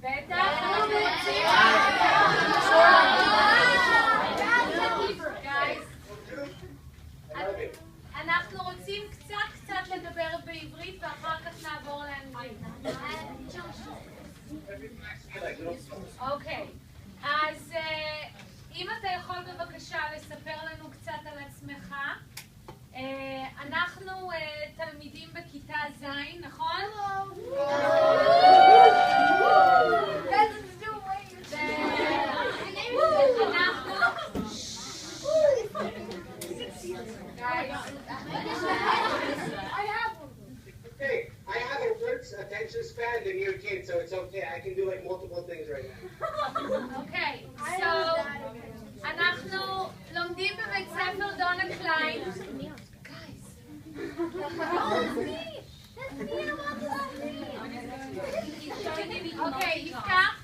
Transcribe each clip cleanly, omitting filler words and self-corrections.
בטח. אנחנו רוצים קצת לדבר בעברית ואחר כך נעבור לאנגלית. אוקיי, אז אם אתה יכול בבקשה לספר לנו קצת על עצמך. אנחנו תלמידים בכיתה ז', נכון? Okay, I have a worse attention span than your kid, so it's okay. I can do like multiple things right now. Okay, so אנחנו לומדים בבית ספר דונה קליין. אוקיי, יפתח.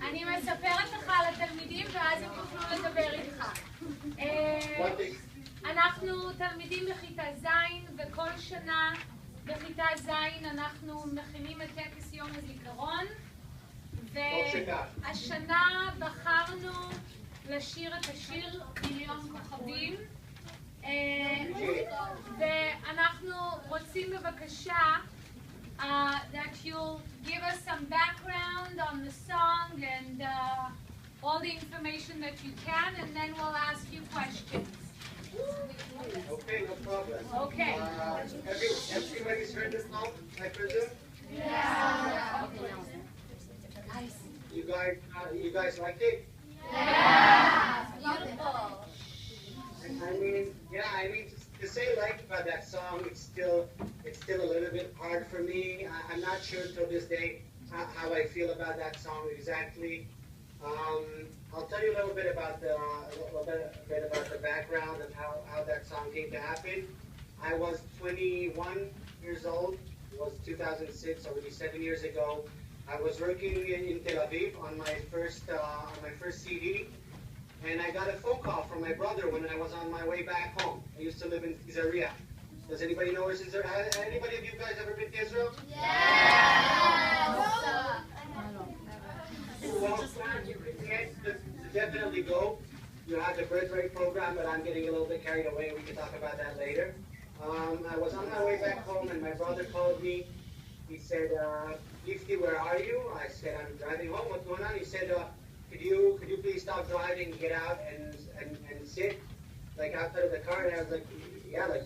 אני מספרת לך על התלמידים ואז הם יוכלו לדבר איתך. אנחנו תלמידים בכיתה ז' וכל שנה בכיתה ז' אנחנו מכינים את טקס יום הזיכרון, והשנה בחרנו לשיר את השיר מליון כוכבים, ואנחנו רוצים בבקשה that you'll give us some background on the song and all the information that you can, and then we'll ask you questions. Okay, no problem. Okay. Everybody's heard this song, I presume? Yeah. You guys like it? Yeah. Beautiful. I mean, to say like about that song, it's still a little bit hard for me. I'm not sure till this day how I feel about that song exactly. I'll tell you a little bit about the background and how that song came to happen. I was 21 years old. It was 2006, already 7 years ago. I was working in Tel Aviv on my first CD. And I got a phone call from my brother when I was on my way back home. I used to live in Caesarea. Does anybody know where Caesarea is? Anybody of you guys ever been to Israel? Yeah. Well, definitely go. You have the birthright program, but I'm getting a little bit carried away. We can talk about that later. I was on my way back home, and my brother called me. He said, Yefty, where are you? I said, I'm driving home. What's going on? He said, could you please stop driving, get out and sit like outside of the car? And I was like, yeah, like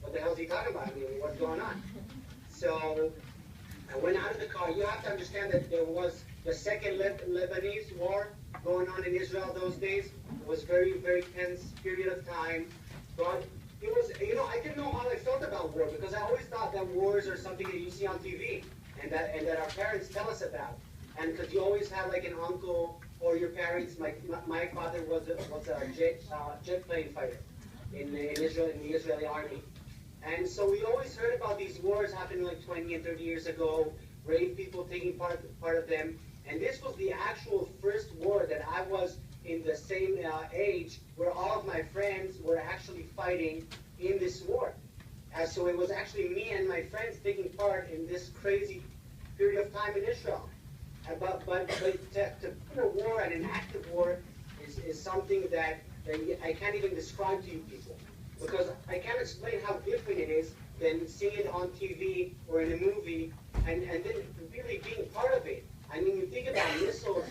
what the hell is he talking about? I mean, what's going on? So I went out of the car. You have to understand that there was the second Lebanese war going on in Israel those days. It was very, very tense period of time. But it was, I didn't know how I felt about war because I always thought that wars are something that you see on TV and that our parents tell us about. And because you always have like an uncle or your parents, my father was a jet plane fighter in Israel, in the Israeli army. And so we always heard about these wars happening like 20 and 30 years ago, brave people taking part of them. And this was the actual first war that I was in the same age where all of my friends were actually fighting in this war. So it was actually me and my friends taking part in this crazy period of time in Israel. But to put a war and an active war is something that I can't even describe to you people. Because I can't explain how different it is than seeing it on TV or in a movie and then really being part of it. I mean, you think about missiles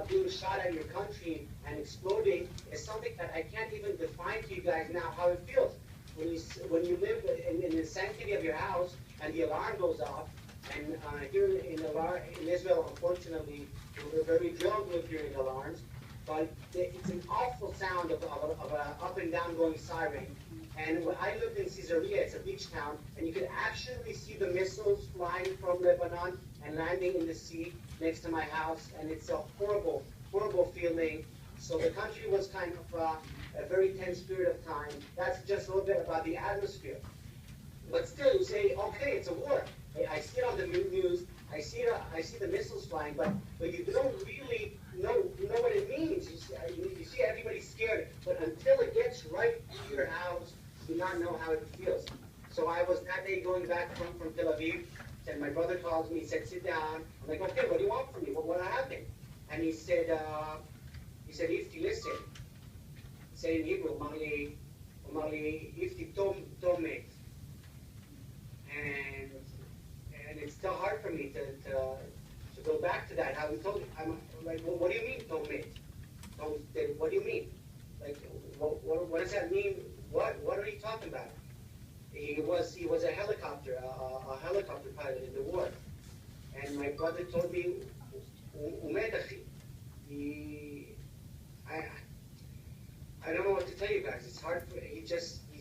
being shot at your country and exploding is something that I can't even define to you guys now how it feels. When you live in the sanctity of your house and the alarm goes off, and here in Israel, unfortunately, we're very drilled with hearing alarms, but it's an awful sound of an up and down going siren. And when I lived in Caesarea, it's a beach town, and you could actually see the missiles flying from Lebanon and landing in the sea next to my house, and it's a horrible, horrible feeling. So the country was kind of a very tense period of time. That's just a little bit about the atmosphere. But still, you say, okay, it's a war. I see it on the news. I see the missiles flying, but you don't really know what it means. You see everybody scared, but until it gets right to your house, you do not know how it feels. So I was that day going back from Tel Aviv, and my my brother calls me, he said, sit down. I'm like, okay, what do you want from me? What happened? And he said, Yifti, listen. He said in Hebrew, Umali, Yifti, Tom met. And it's still hard for me to go back to that. How he told me, I'm like, well, what do you mean, Tom met? What do you mean? Like, what does that mean? What are you talking about? He was a helicopter pilot in the war. And my brother told me, I don't know what to tell you guys. It's hard for, he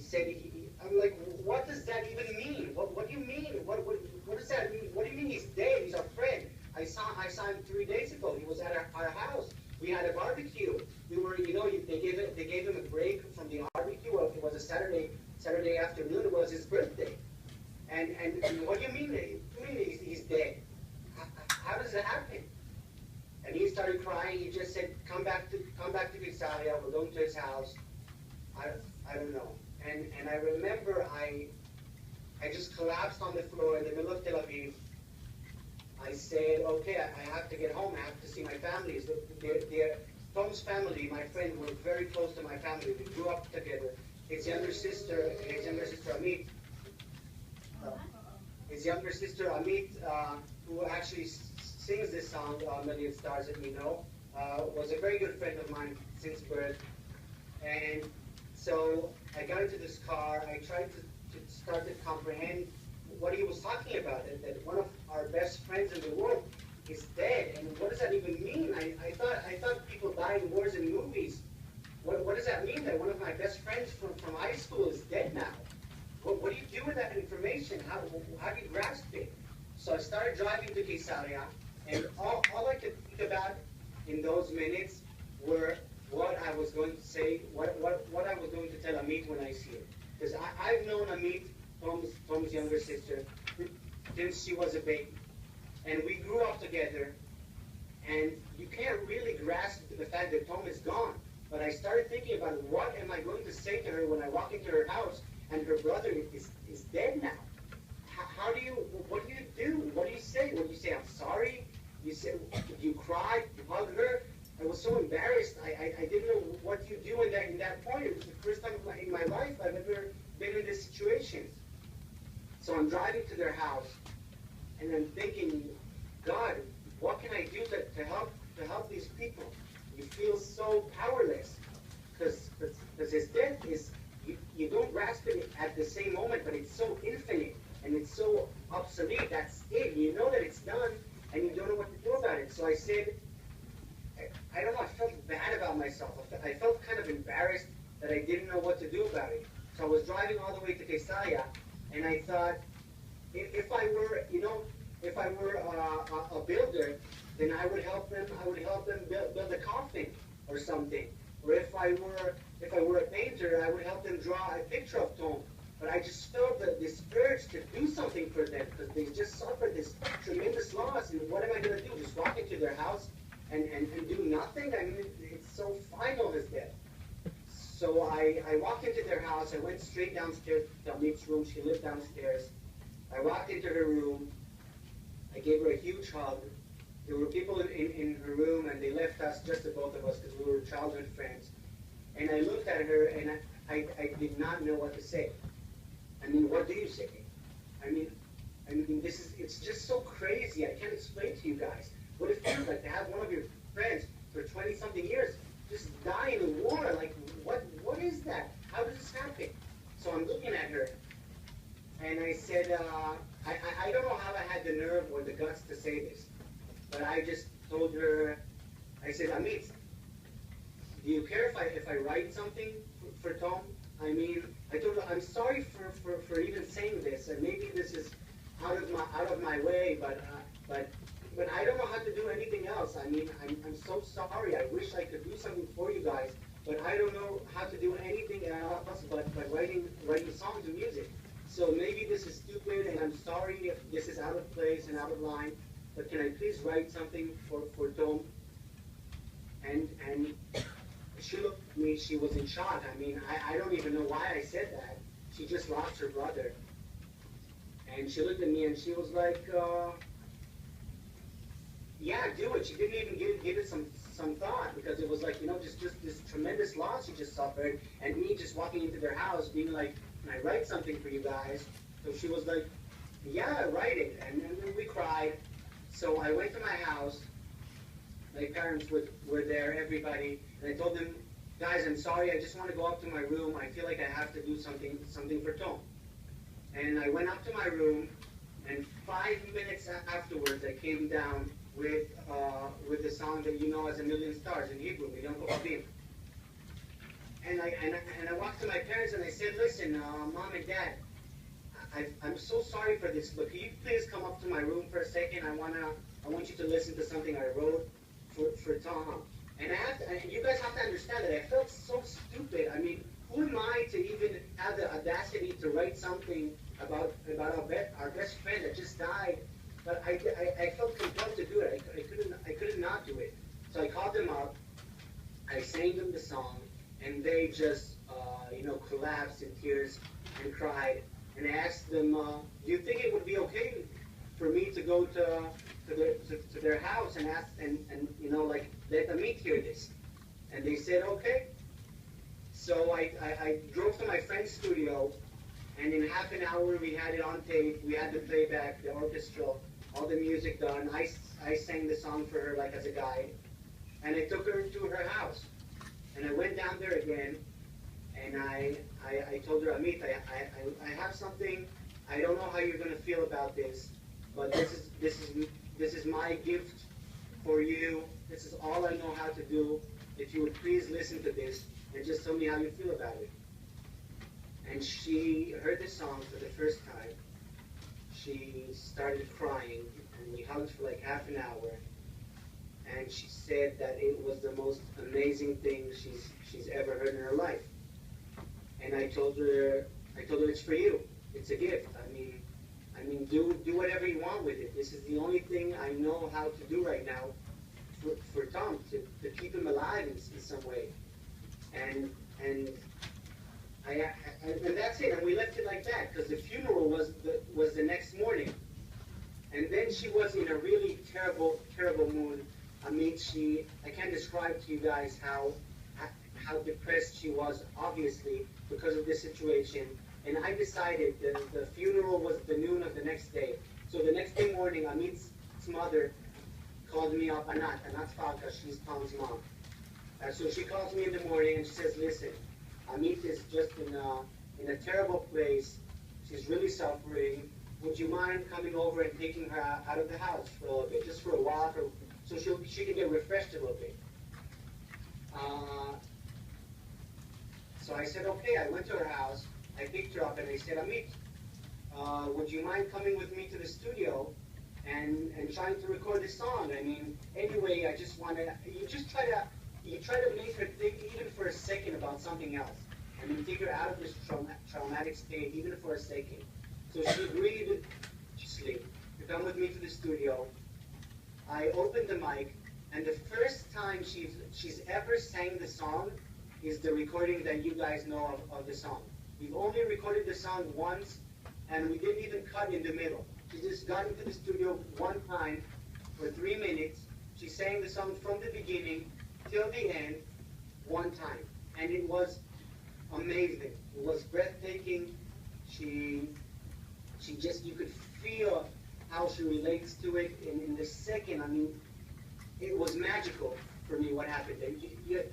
said, I'm like, what does that even mean? What do you mean? What does that mean? What do you mean he's dead? He's our friend. I saw him 3 days ago. He was at our house. We had a barbecue. We were, they gave him a break from the barbecue. Well, it was a Saturday afternoon. It was his birthday. And what do you mean? He's dead? How does that happen? And he started crying. He just said, come back to Kaisaria. We're going to his house. I don't know. And I remember I just collapsed on the floor in the middle of Tel Aviv. I said, okay, I have to get home. I have to see my family. Tom's family, my friend, were very close to my family. We grew up together. His younger sister Amit, who actually sings this song, Million Stars That We Know, was a very good friend of mine since birth. And so I got into this car. I tried to start to comprehend what he was talking about, that one of our best friends in the world is dead. And what does that even mean? I thought people die in wars and movies. What does that mean, that one of my best friends from high school is dead now? What do you do with that information? How do you grasp it? So I started driving to Kaisaria, and all I could think about in those minutes were what I was going to say, what I was going to tell Amit when I see her. Because I've known Amit, Tom's younger sister, since she was a baby. And we grew up together, and you can't really grasp the fact that Tom is gone. But I started thinking about what am I going to say to her when I walk into her house and her brother is dead now. What do you do? What do you say? What do you say? I'm sorry? You cry? You hug her? I was so embarrassed. I didn't know what you do in that point. It was the first time in my life I've ever been in this situation. So I'm driving to their house, and I'm thinking, God, what can I do to help these people? You feel so powerless, because his death is, you don't grasp it at the same moment, but it's so infinite and it's so obsolete. That's it. You know that it's done, and you don't know what to do about it. So I said, I don't know, I felt bad about myself. I felt kind of embarrassed that I didn't know what to do about it. So I was driving all the way to Kaisaria, and I thought, if I were a builder, then I would help them build a coffin or something. Or if I were a painter, I would help them draw a picture of Tom. But I just felt this urge to do something for them, because they just suffered this tremendous loss. And what am I going to do? Just walk into their house and do nothing? I mean, it's so final, his death. So I walked into their house. I went straight downstairs to Amit's room. She lived downstairs. I walked into her room. I gave her a huge hug. There were people in her room, and they left us, just the both of us, because we were childhood friends. And I looked at her, and I did not know what to say. I mean, what do you say? I mean, it's just so crazy. I can't explain to you guys what it feels like to have one of your friends for 20-something years just die in a war. Like, what is that? How does this happen? So I'm looking at her, and I said, I don't know how I had the nerve or the guts to say this, but I just told her, I said, Amit, do you care if I write something for Tom? I mean, I told her, I'm sorry for even saying this, and maybe this is out of my way, but I don't know how to do anything else. I mean, I'm so sorry. I wish I could do something for you guys, but I don't know how to do anything else but writing songs and music. So maybe this is stupid, and I'm sorry if this is out of place and out of line, but can I please write something for Tom? And she looked at me, she was in shock. I mean, I don't even know why I said that. She just lost her brother. And she looked at me and she was like, yeah, do it. She didn't even give it some thought, because it was like, just this tremendous loss she just suffered, and me just walking into their house being like, can I write something for you guys? So she was like, yeah, write it. And then we cried. So I went to my house. My parents were there, everybody, and I told them, guys, I'm sorry, I just want to go up to my room. I feel like I have to do something for Tom. And I went up to my room, and 5 minutes afterwards, I came down with the song that you know as A Million Stars in Hebrew, Melion Kochavim. And I walked to my parents and I said, listen, Mom and Dad, I'm so sorry for this, but can you please come up to my room for a second? I want you to listen to something I wrote for Tom. And you guys have to understand that I felt so stupid. I mean, who am I to even have the audacity to write something about our best friend that just died? But I felt compelled to do it. I couldn't not do it. So I called them up. I sang them the song, and they just collapsed in tears and cried. And I asked them, do you think it would be okay for me to go to their house and ask and let them hear this? And they said okay. So I drove to my friend's studio, and in half an hour we had it on tape. We had the playback, the orchestra, all the music done. I sang the song for her like as a guide, and I took her to her house. And I went down there again, and I told her, Amit, I have something. I don't know how you're going to feel about this, but this is my gift for you. This is all I know how to do. If you would please listen to this and just tell me how you feel about it. And she heard the song for the first time. She started crying, and we hugged for like half an hour. And she said that it was the most amazing thing she's ever heard in her life. And I told her it's for you. It's a gift. I mean, do whatever you want with it. This is the only thing I know how to do right now for Tom, to keep him alive in some way. And that's it. And we left it like that, because the funeral was the next morning. And then she was in a really terrible mood. I mean, I can't describe to you guys how depressed she was, obviously, because of this situation. And I decided that the funeral was the noon of the next day. So the next day morning, Amit's mother called me up, Anat's Phalka, she's Tom's mom. So she calls me in the morning and she says, listen, Amit is just in a terrible place. She's really suffering. Would you mind coming over and taking her out of the house for a little bit, just for a walk, so she can get refreshed a little bit? So I said, okay. I went to her house. I picked her up and I said, Amit, would you mind coming with me to the studio and trying to record this song? I mean, anyway, I just want to, you try to make her think even for a second about something else. I mean, take her out of this traumatic state even for a second. So she agreed to come with me to the studio. I opened the mic, and the first time she's ever sang the song is the recording that you guys know of the song. We've only recorded the song once, and we didn't even cut in the middle. She just got into the studio one time for 3 minutes. She sang the song from the beginning till the end one time. And it was amazing. It was breathtaking. You could feel how she relates to it in the second. I mean, it was magical for me what happened.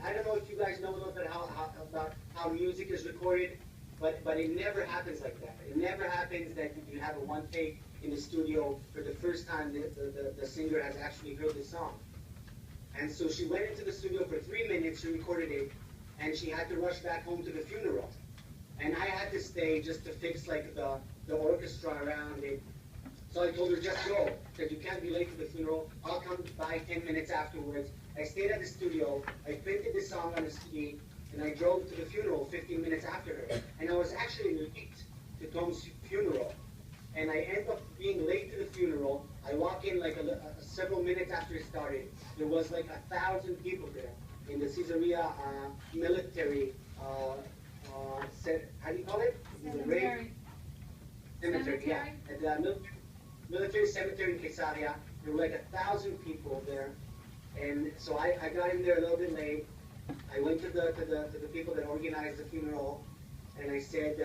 I don't know if you guys know a little bit about how music is recorded, but it never happens like that. It never happens that you have a one take in the studio for the first time the singer has actually heard the song. And so she went into the studio for 3 minutes, she recorded it, and she had to rush back home to the funeral. And I had to stay just to fix like the orchestra around it. So I told her, just go, because you can't be late for the funeral. I'll come by 10 minutes afterwards. I stayed at the studio, I printed the song on a CD, and I drove to the funeral 15 minutes after her. And I was actually late to Tom's funeral. And I ended up being late to the funeral. I walk in like several minutes after it started. There was like 1,000 people there in the Caesarea military, how do you call it? Cemetery, yeah. At the military cemetery in Caesarea. There were like 1,000 people there. And so I got in there a little bit late. I went to the people that organized the funeral, and I said,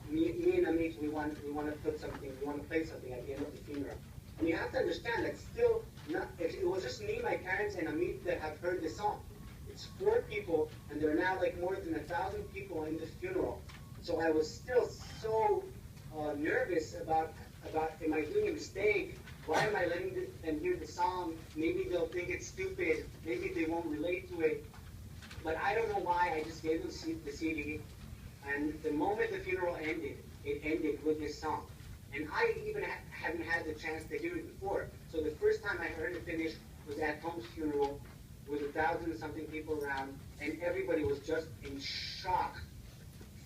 me and Amit, we want to put something, we want to play something at the end of the funeral. And you have to understand that still, it was just me, my parents, and Amit that have heard this song. It's 4 people, and there are now like more than 1,000 people in this funeral. So I was still so nervous about am I doing a mistake? Why am I letting them hear the song? Maybe they'll think it's stupid. Maybe they won't relate to it. But I don't know why. I just gave them the CD. And the moment the funeral ended, it ended with this song. And I even hadn't had the chance to hear it before. So the first time I heard it finish was at Tom's funeral with 1,000 and something people around. And everybody was just in shock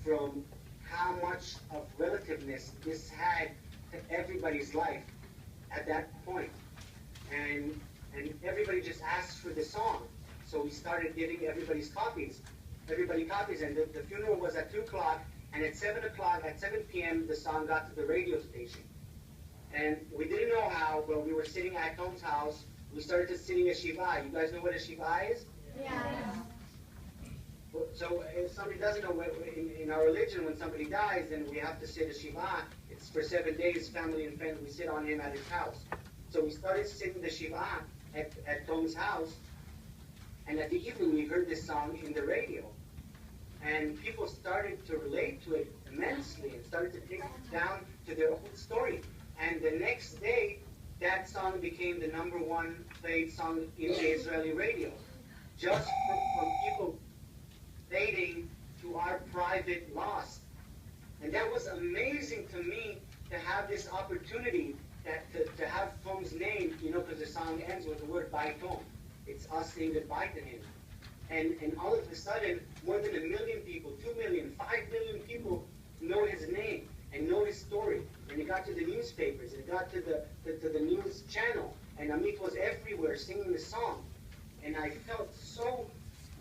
from how much of relativeness this had to everybody's life at that point. And everybody just asked for the song. So we started giving everybody copies, and the funeral was at 2 o'clock, and at 7 p.m., the song got to the radio station. And we didn't know how, but we were sitting at Tom's house. We started to sing a Shiva. You guys know what a Shiva is? Yeah. So if somebody doesn't know, in our religion, when somebody dies, then we have to say the Shiva. It's for 7 days, family and friends, we sit on him at his house. So we started singing the Shiva at Tom's house, and at the evening we heard this song in the radio. And people started to relate to it immensely and started to take it down to their whole story. And the next day, that song became the #1 played song in the Israeli radio. Just from people relating to our private loss. And that was amazing to me to have this opportunity to have Tom's name, because the song ends with the word by Tom. It's us saying goodbye to him. And all of a sudden, more than 1 million people, 2 million, 5 million people know his name and know his story. And it got to the newspapers, it got to the news channel, and Amit was everywhere singing the song. And I felt so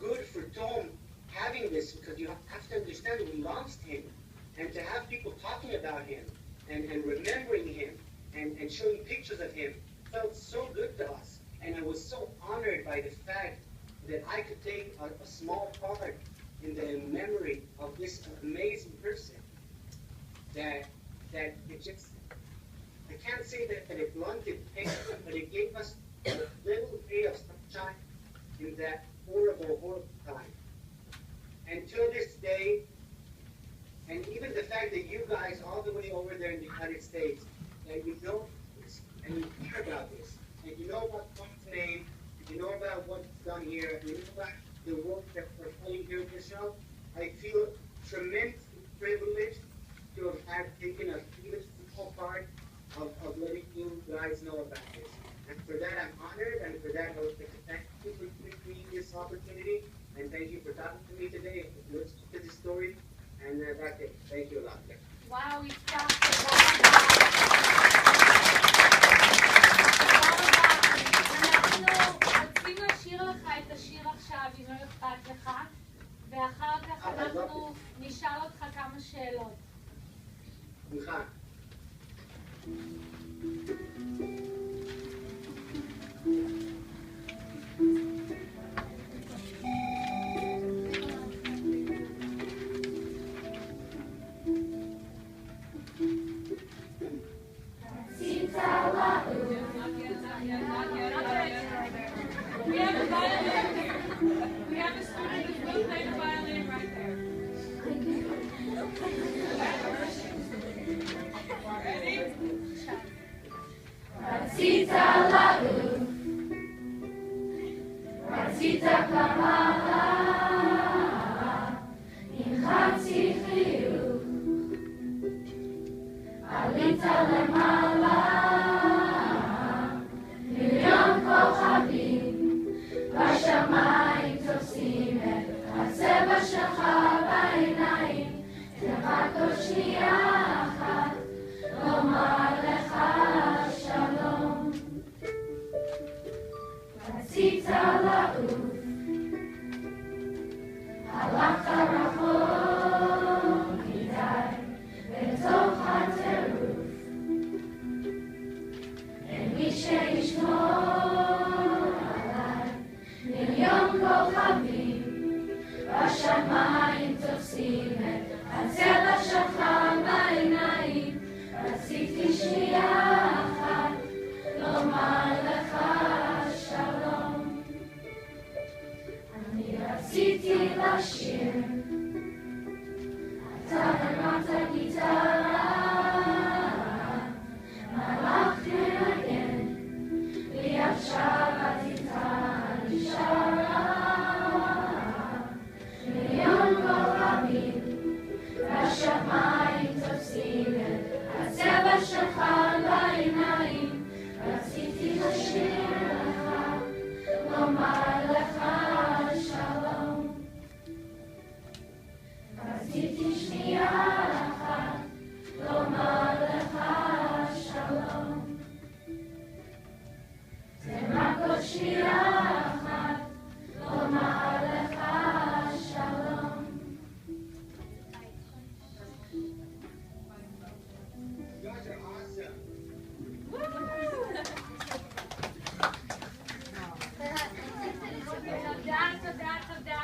good for Tom having this, because you have to understand that we lost him. And to have people talking about him and remembering him and showing pictures of him felt so good to us. And I was so honored by the fact that I could take a small part in the memory of this amazing person. That it just, I can't say that it blunted pain, but it gave us a little ray of sunshine in that horrible time. And to this day, and even the fact that you guys all the way over there in the United States, that you know this, and you hear about this, and you know about Tom's name, and you know about what's done here, and you know about the work that we're playing here in Israel, I feel tremendously privileged to have taken a even small part of letting you guys know about this. And for that, I'm honored, and for that, I would like to thank you for giving me this opportunity, and thank you for talking to me today, listening to this story, and that's it. Thank you a lot. וואו, יפתח. אנחנו רוצים לשיר לך את השיר עכשיו, אם לא אכפת לך, ואחר כך אנחנו נשאל אותך כמה שאלות. סליחה. We have a student who will play the violin right there. Ready? רצית לעוף, רצית כמרה, עם חצי חיוך, עלית למעלה, מליון כוכבים, בשמיים תופסים את הצבע שלך בעיניים, תחכו עוד שנייה אחת, לומר לך שלום. רצית לעוף, הלכת רחוק מדי, בתוך הטבע לומר לך שלום. אני רציתי לשיר, אתה הרמת גיטרה, מלאך מנגן, לי עכשיו הטיטה נשארה. מליון כוכבים והשמיים תופסים את הצבע שלך בעיניים. רציתי לשיר לך, לומר לך שלום. רציתי שנייה אחת לומר לך שלום. זה רק עוד שנייה אחת לומר לך שלום. You guys are awesome. תודה, תודה, תודה.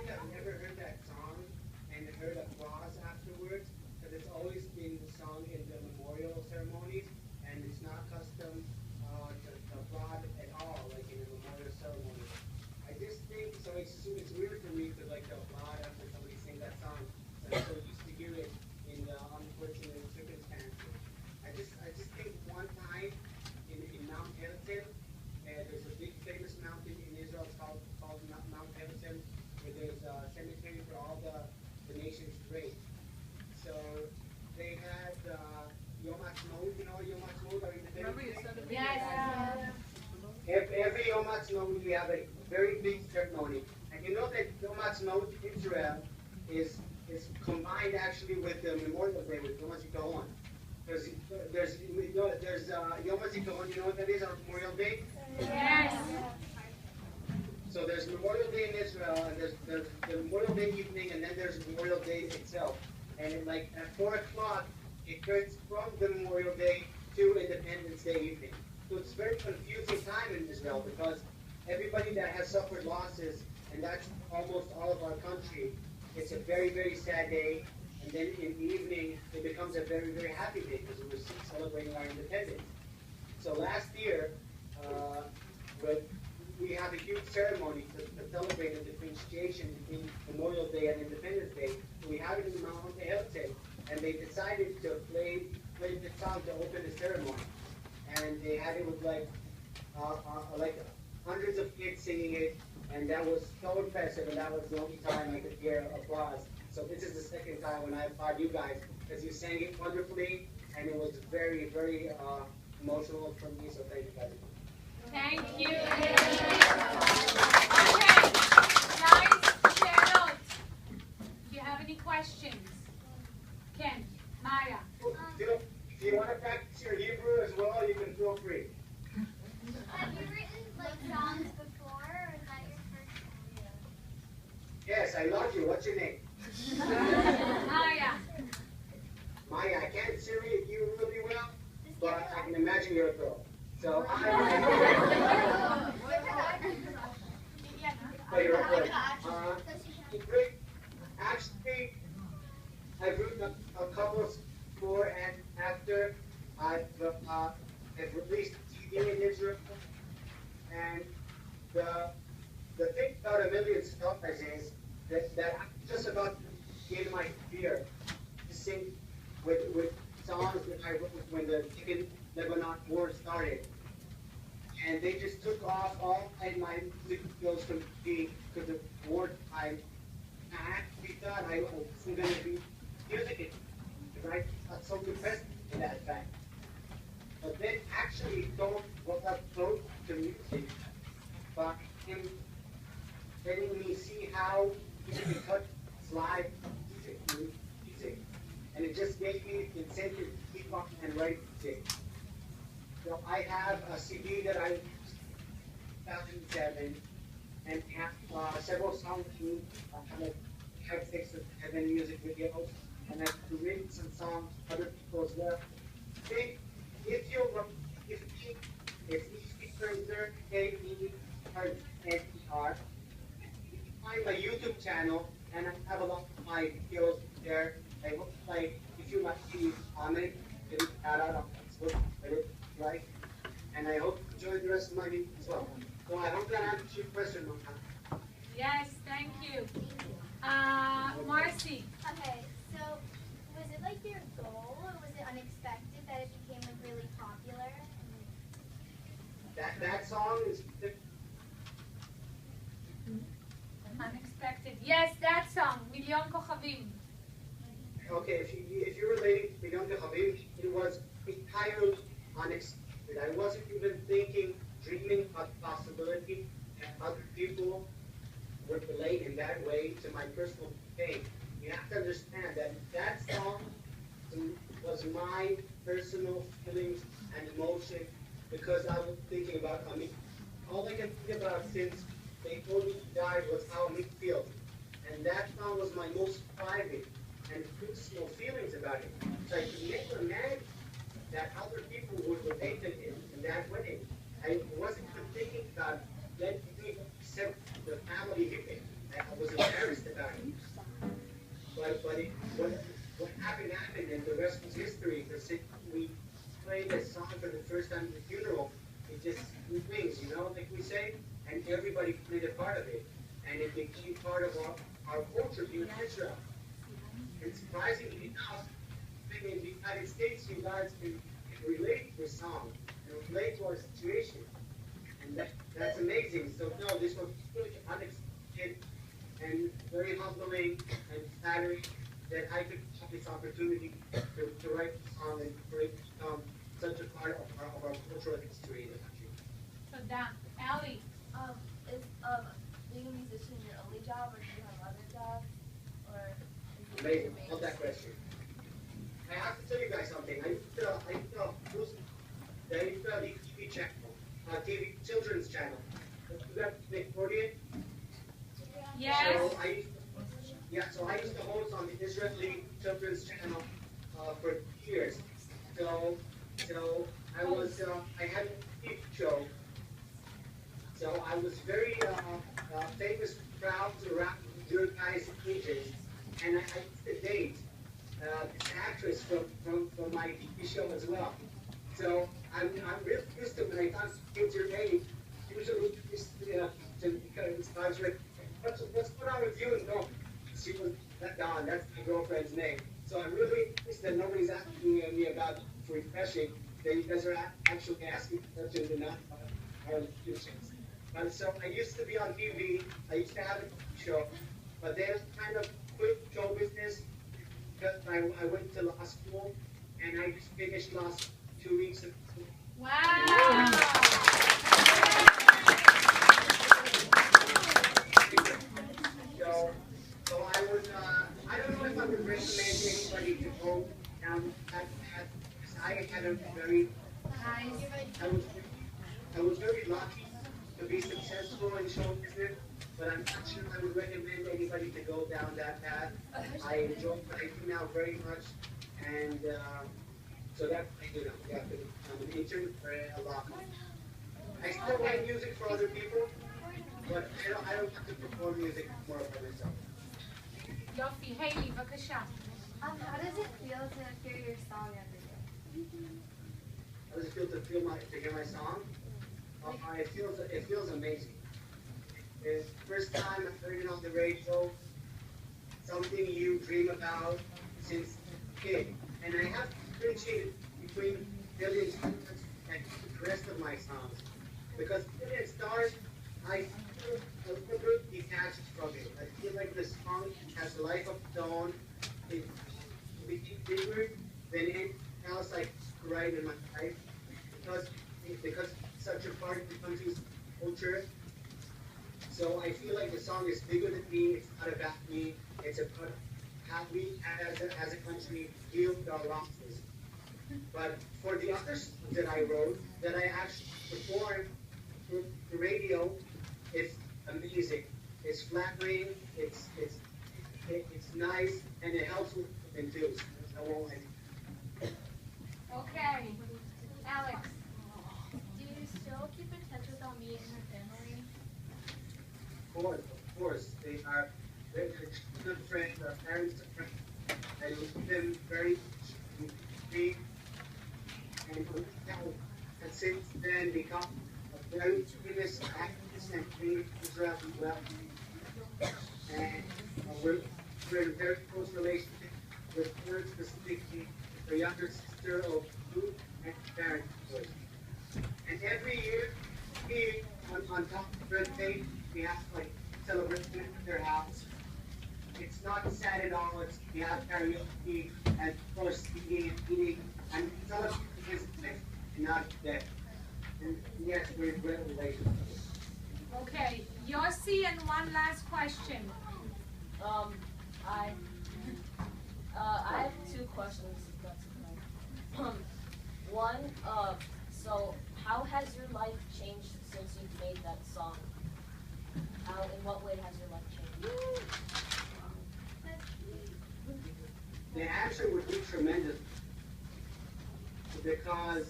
I've never heard that song and heard applause afterwards, because it's always been sung in the memorial ceremonies, and it's not custom to applaud at all, like in a memorial ceremony. I just think so. It's weird for me to like to applaud after somebody sings that song. I'm so used to hear it in the unfortunate circumstances. I just think one time in Mount Herzl, there's a big famous mountain in Israel. It's called Mount Herzl, where there's a cemetery for all the nation's great. So they had Yom Ha'atzmaut. You know Yom Ha'atzmaut? Are you the Yes. Every Yom Ha'atzmaut we have a very big ceremony, and you know that Yom Ha'atzmaut Israel is combined actually with the Memorial Day with Yom HaZikaron. There's Yom HaZikaron. You know what that is? Our Memorial Day. Yes. So there's Memorial Day in Israel, and there's the Memorial Day evening, and then there's Memorial Day itself. And like at 4 o'clock, it turns from the Memorial Day to Independence Day evening. So it's very confusing time in Israel because everybody that has suffered losses, and that's almost all of our country, it's a very, very sad day. And then in the evening, it becomes a very, very happy day because we're celebrating our independence. So last year, we have a huge ceremony to celebrate the differentiation between Memorial Day and Independence Day. We have it in Mount Herzl, and they decided to play the song to open the ceremony. And they had it with like hundreds of kids singing it, and that was so impressive, and that was the only time I could hear applause. So this is the second time when I applaud you guys, because you sang it wonderfully, and it was very, very emotional for me, so thank you guys. Thank you. Okay, nice shadows. Do you have any questions? Ken, Maya. If you want to practice your Hebrew as well, you can feel free. Have you written like songs before, or is that your first time? Yes, I love you. What's your name? Maya. Maya, I can't see you really well, but I can imagine you're a girl. So actually, I've written a couple before and after. I've released TV in Israel, and the thing about A Million Stars is that I'm just about to get my career to sing with songs that I wrote when the Lebanon war started. And they just took off all my music skills from me to the wartime. I had to be done. I wasn't going to be music because I got so depressed in that fact. But then actually don't what up close to music, but him letting me see how he can touch live music. And it just gave me the incentive to keep on and write music. So I have a CD that I used in 2007, and have several songs. I have like 5, 6, or 7 music videos, and I've written some songs for other people as well. If you look, Yfti, it's Krazner, K-E-R-Z-N-E-R. You can find my YouTube channel, and I have a lot of my videos there. I hope like if you like these, getting shout out on Facebook, like, and I hope you enjoy the rest of my meeting as well. So I hope that answers your question, Mama. Yes, thank you. Marcy. Okay, so was it like your goal, or was it unexpected that it became like really popular? That song is Unexpected. Yes, that song, מליון כוכבים. okay. If you're relating to Melion Kochavim, it was entirely unexpected. I wasn't even thinking, dreaming of the possibility that other people would relate in that way to my personal pain. You have to understand that that song was my personal feelings and emotion because I was thinking about Amit. All I can think about since they told me he died was how Amit feels. And that song was my most private and personal feelings about it. So I could never imagine that other people would relate to it in that way. I wasn't even thinking about letting me accept the family unit. I was embarrassed about it. But what happened, and the rest was history. We played that song for the first time at the funeral. It just grew wings, you know, like we say, and everybody played a part of it. And it became part of our culture here in Israel. And surprisingly enough, in the United States, you guys can relate to the song and relate to our situation. And that's amazing. So no, this was really unexpected and very humbling and flattering that I could have this opportunity to write the song and for it to become such a part of our cultural history in the country. So that, Ali. Is being a musician your only job, or do you have other jobs? Or is it Amazing. your Love that question. I have to tell you guys something. I used to the TV channel, TV children's channel. You got Nickelodeon? Yes. So I used to host on the Israeli children's channel for years. So I had a TV show. So I was very famous, proud around your guys' ages, and I used to date this actress from my TV show as well. So I'm really used to when I talk to kids your age, usually used to because I was like, what's going on with you? And no, she was Don. That's my girlfriend's name. So I'm really pleased that nobody's asking me about refreshing. That you guys are actually asking questions and not our questions. So I used to be on TV. I used to have a TV show, but then I kind of quit show business because I went to law school, and I just finished law school 2 weeks ago. Wow. So I would, I don't know if I would recommend anybody to go down that path, because I had a very, I was very lucky to be successful in show business, but I'm not sure I would recommend anybody to go down that path. I enjoy what I do now very much, and so that's what I do now. Yeah, I'm an intern for a lot. I still write music for other people, but I don't have to perform music more for myself. יופי, היילי, בבקשה. How does it feel to hear your song every day? How does it feel to hear my song? It feels amazing. It's the first time I heard it on the radio. Something you dream about since a kid, and I have to differentiate between Billion Stars and the rest of my songs, because Billion Stars, I feel a little bit detached from it. I feel like the song has a life of its own. It's bigger than anything else I could write in my life, because it's such a part of the country's culture. So I feel like the song is bigger than me. It's not about me. It's about how we, as a country, deal with our losses. But for the other songs that I wrote, that I actually performed for the radio, it's amazing. It's flattering. It's nice, and it helps with enthusiasm. I won't like. Okay. Alex. Do you still keep in touch with Ami and her family? Of course. They're good friends. Our parents are friends. I love them very much. then become a very famous activist and in Israel as well. And we're in a very close relationship with her, specifically the younger sister of Ruth and Karen. And every year, we, on top of birthday, we have like celebration at their house. It's not sad at all. It's we have karaoke and of course eating and celebrating his life and not death. And yes, we're in great relationship. Okay, Yossi, and one last question. I have two questions. If that's okay. One, so how has your life changed since you've made that song? How, in what way has your life changed? The answer would be tremendous. Because,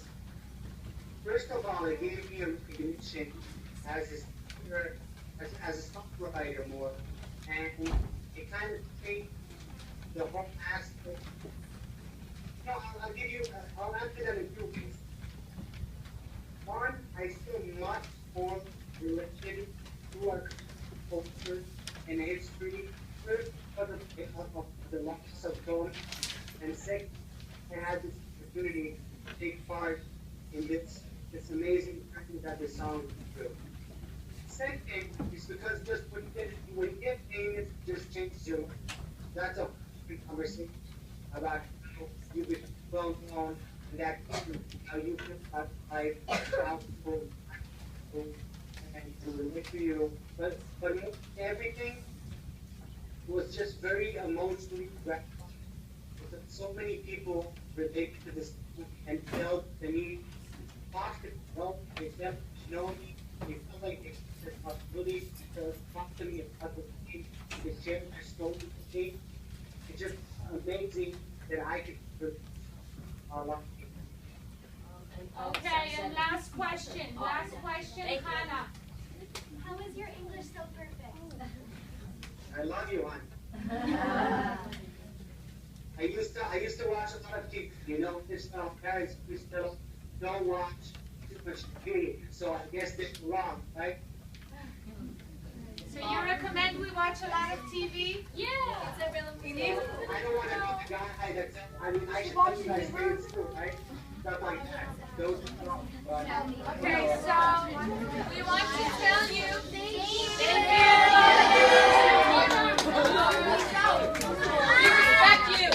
first of all, it gave me a recognition as a songwriter more. And it kind of changed the whole aspect. You know, I'll answer that in two ways. One, I feel much more related to our culture and history. First, because of the loss of Dona. And second, I had this opportunity to take part in this amazing journey that this song is through. Second is because just when you get famous, it just changes your life. That's a big conversation about how you become well known and that how you feel about life, how people and to relate to you. But everything was just very emotionally gratifying. So many people relate to this and felt the need to talk to me. They felt to know me. They felt like they had the possibility to talk to me about the thing, to share their story with me. It's just amazing that I could do our life. Okay, and last question. Last question, Hannah. How is your English so perfect? I love you, hon. I used to watch a lot of TV. You know, this parents still don't watch too much TV, so I guess they're wrong, right? So you recommend we watch a lot of TV? Yeah. It's a really I don't want to be the guy that's. I mean, I should tell you guys things too, right? Stuff like that. Those are wrong. Okay, so we want to tell you. Thank you.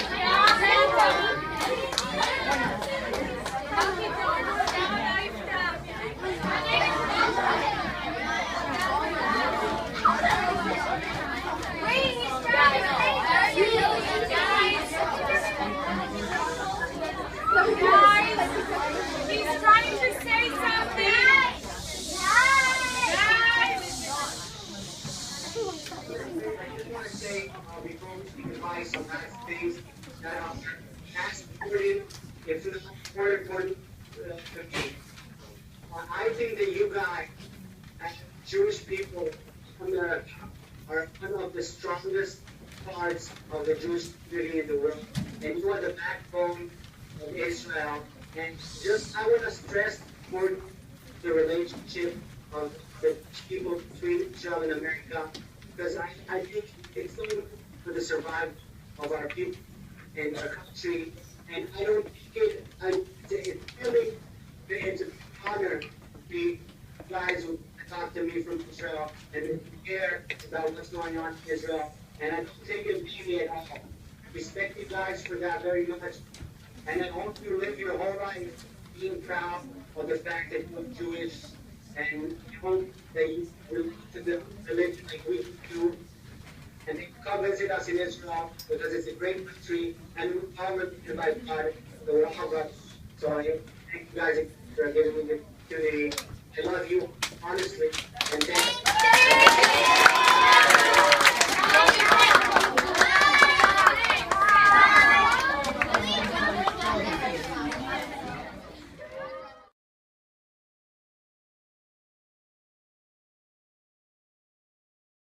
He's trying to say something. I want to say before we speak goodbye, some last things that are as important, if not more important, to me. I think that you guys, as Jewish people in America, are one of the strongest parts of the Jewish community in the world, and you are the backbone of Israel. And just, I want to stress more the relationship of the people between Israel and America, because I think it's only for the survival of our people and our country. And I don't think it's an honor to be guys who talk to me from Israel and care about what's going on in Israel. And I don't take it easy at all. I respect you guys for that very much. And I hope you live your whole life being proud of the fact that you're Jewish, and I hope that you relate to the religion like we do. And they come visit us in Israel because it's a great country, and we're all religion by God, so we're all brothers. So I thank you guys for giving me the opportunity. I love you, honestly, and thank you.